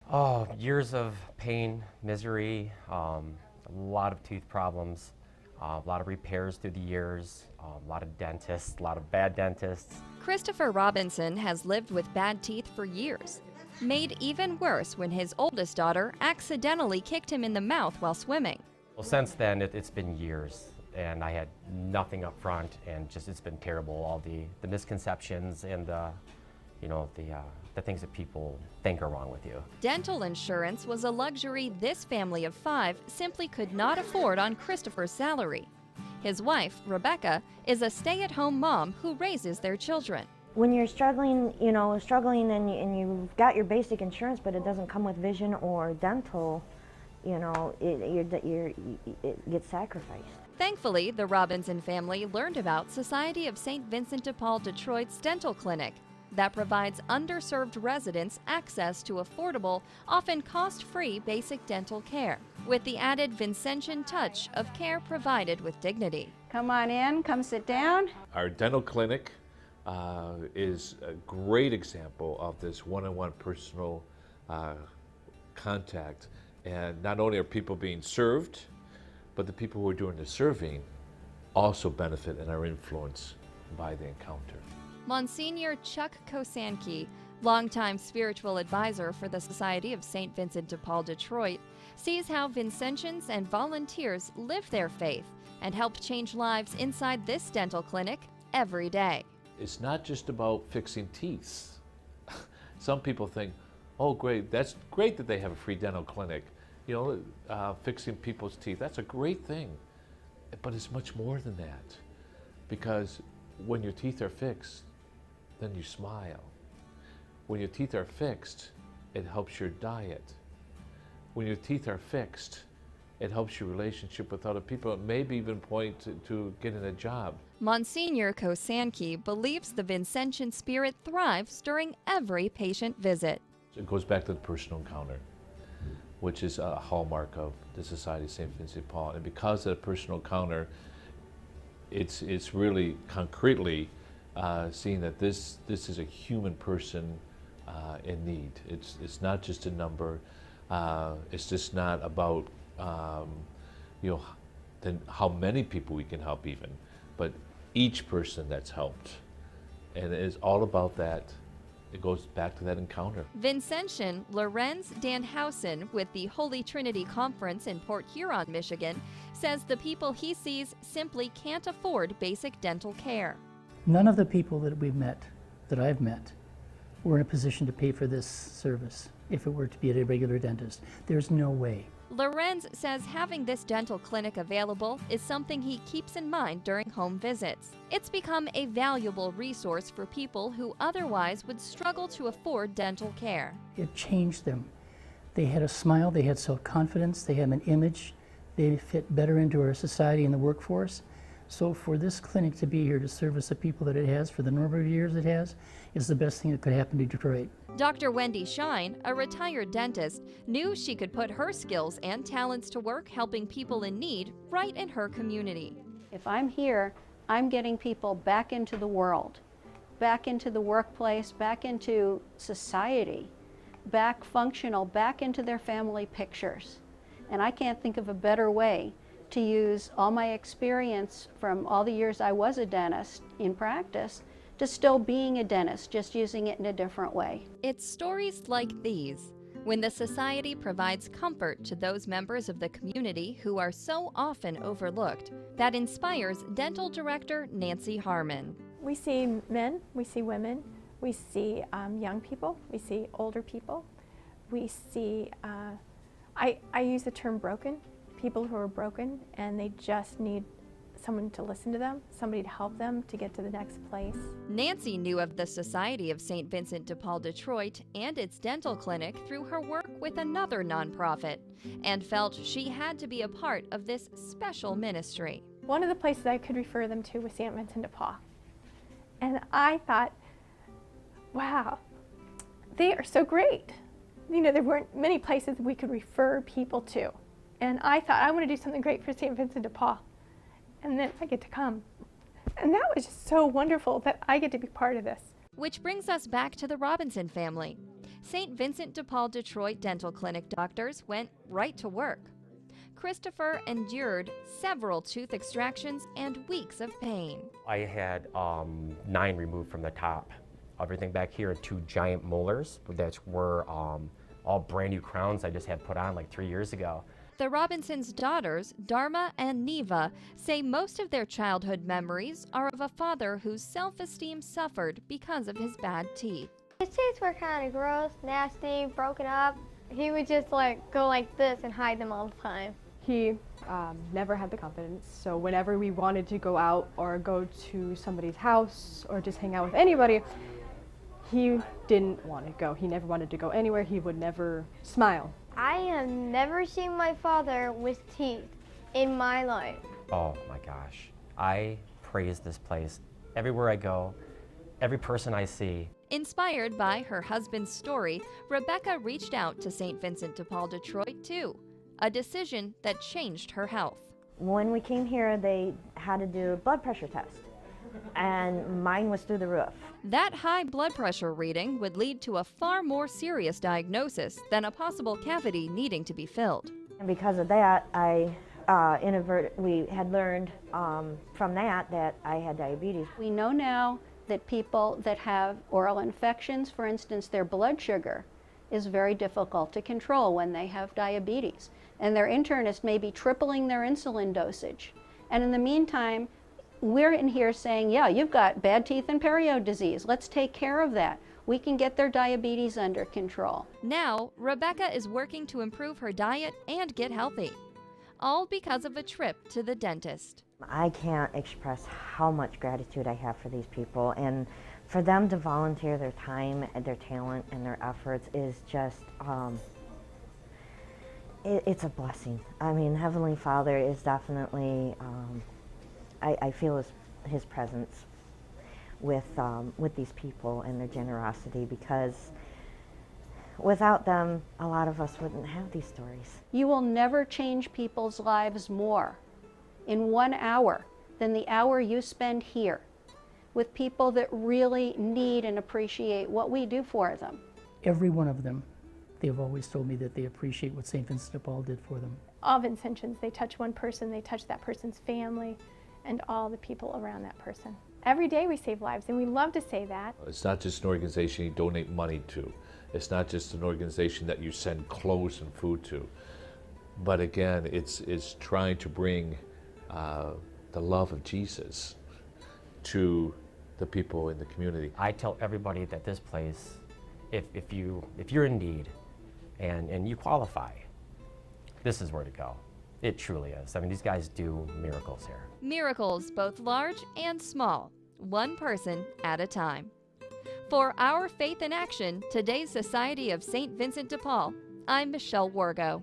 Oh, years of pain, misery, a lot of tooth problems, a lot of repairs through the years, a lot of dentists, a lot of bad dentists. Christopher Robinson has lived with bad teeth for years. Made even worse when his oldest daughter accidentally kicked him in the mouth while swimming. Well, since then, it's been years, and I had nothing up front, and just it's been terrible. All the misconceptions and the things that people think are wrong with you. Dental insurance was a luxury this family of 5 simply could not afford on Christopher's salary. His wife, Rebecca, is a stay-at-home mom who raises their children. When you're struggling, and you've got your basic insurance, but it doesn't come with vision or dental, it gets sacrificed. Thankfully, the Robinson family learned about Society of St. Vincent de Paul Detroit's dental clinic that provides underserved residents access to affordable, often cost-free basic dental care, with the added Vincentian touch of care provided with dignity. Come on in, come sit down. Our dental clinic is a great example of this one-on-one personal contact. And not only are people being served, but the people who are doing the serving also benefit and are influenced by the encounter. Monsignor Chuck Kosanke, longtime spiritual advisor for the Society of St. Vincent de Paul Detroit, sees how Vincentians and volunteers live their faith and help change lives inside this dental clinic every day. It's not just about fixing teeth. Some people think, oh great, that's great that they have a free dental clinic. Fixing people's teeth, that's a great thing. But it's much more than that. Because when your teeth are fixed, then you smile. When your teeth are fixed, it helps your diet. When your teeth are fixed, it helps your relationship with other people. It maybe even point to getting a job. Monsignor Kosanke believes the Vincentian spirit thrives during every patient visit. It goes back to the personal encounter, which is a hallmark of the Society of St. Vincent de Paul. And because of the personal encounter, it's really concretely seeing that this is a human person in need. It's not just a number. It's just not about how many people we can help even, but each person that's helped. And it is all about that. It goes back to that encounter. Vincentian Lorenz Danhausen with the Holy Trinity Conference in Port Huron, Michigan, says the people he sees simply can't afford basic dental care. None of the people that I've met, were in a position to pay for this service if it were to be at a regular dentist. There's no way. Lorenz says having this dental clinic available is something he keeps in mind during home visits. It's become a valuable resource for people who otherwise would struggle to afford dental care. It changed them. They had a smile, they had self-confidence, they had an image, they fit better into our society and the workforce. So for this clinic to be here to service the people that it has for the number of years it has is the best thing that could happen to Detroit. Dr. Wendy Shine, a retired dentist, knew she could put her skills and talents to work helping people in need right in her community. If I'm here, I'm getting people back into the world, back into the workplace, back into society, back functional, back into their family pictures. And I can't think of a better way to use all my experience from all the years I was a dentist in practice to still being a dentist, just using it in a different way. It's stories like these, when the Society provides comfort to those members of the community who are so often overlooked, that inspires Dental Director Nancy Harmon. We see men, we see women, we see young people, we see older people, we see, I use the term broken, people who are broken and they just need someone to listen to them, somebody to help them to get to the next place. Nancy knew of the Society of St. Vincent de Paul Detroit and its dental clinic through her work with another nonprofit and felt she had to be a part of this special ministry. One of the places I could refer them to was St. Vincent de Paul. And I thought, wow, they are so great. You know, there weren't many places we could refer people to. And I thought, I want to do something great for St. Vincent de Paul. And then I get to come. And that was just so wonderful that I get to be part of this. Which brings us back to the Robinson family. St. Vincent de Paul Detroit Dental Clinic doctors went right to work. Christopher endured several tooth extractions and weeks of pain. I had 9 removed from the top. Everything back here, 2 giant molars that were all brand new crowns I just had put on like 3 years ago. The Robinsons' daughters, Dharma and Neva, say most of their childhood memories are of a father whose self-esteem suffered because of his bad teeth. His teeth were kind of gross, nasty, broken up. He would just like go like this and hide them all the time. He never had the confidence, so whenever we wanted to go out or go to somebody's house or just hang out with anybody, he didn't want to go. He never wanted to go anywhere. He would never smile. I have never seen my father with teeth in my life. Oh my gosh. I praise this place. Everywhere I go, every person I see. Inspired by her husband's story, Rebecca reached out to St. Vincent de Paul Detroit too, a decision that changed her health. When we came here, they had to do a blood pressure test, and mine was through the roof. That high blood pressure reading would lead to a far more serious diagnosis than a possible cavity needing to be filled. And because of that, we had learned from that I had diabetes. We know now that people that have oral infections, for instance, their blood sugar is very difficult to control when they have diabetes. And their internist may be tripling their insulin dosage. And in the meantime, we're in here saying, yeah, you've got bad teeth and perio disease. Let's take care of that. We can get their diabetes under control. Now, Rebecca is working to improve her diet and get healthy, all because of a trip to the dentist. I can't express how much gratitude I have for these people, and for them to volunteer their time and their talent and their efforts is just, it's a blessing. I mean, Heavenly Father is definitely, I feel his presence with these people and their generosity, because without them, a lot of us wouldn't have these stories. You will never change people's lives more in 1 hour than the hour you spend here with people that really need and appreciate what we do for them. Every one of them, they've always told me that they appreciate what St. Vincent de Paul did for them. All Vincentians, they touch one person, they touch that person's family and all the people around that person. Every day we save lives, and we love to say that. It's not just an organization you donate money to. It's not just an organization that you send clothes and food to. But again, it's trying to bring the love of Jesus to the people in the community. I tell everybody that this place, if you're in need and you qualify, this is where to go. It truly is. I mean, these guys do miracles here. Miracles both large and small, one person at a time. For Our Faith in Action, today's Society of St. Vincent de Paul, I'm Michelle Wargo.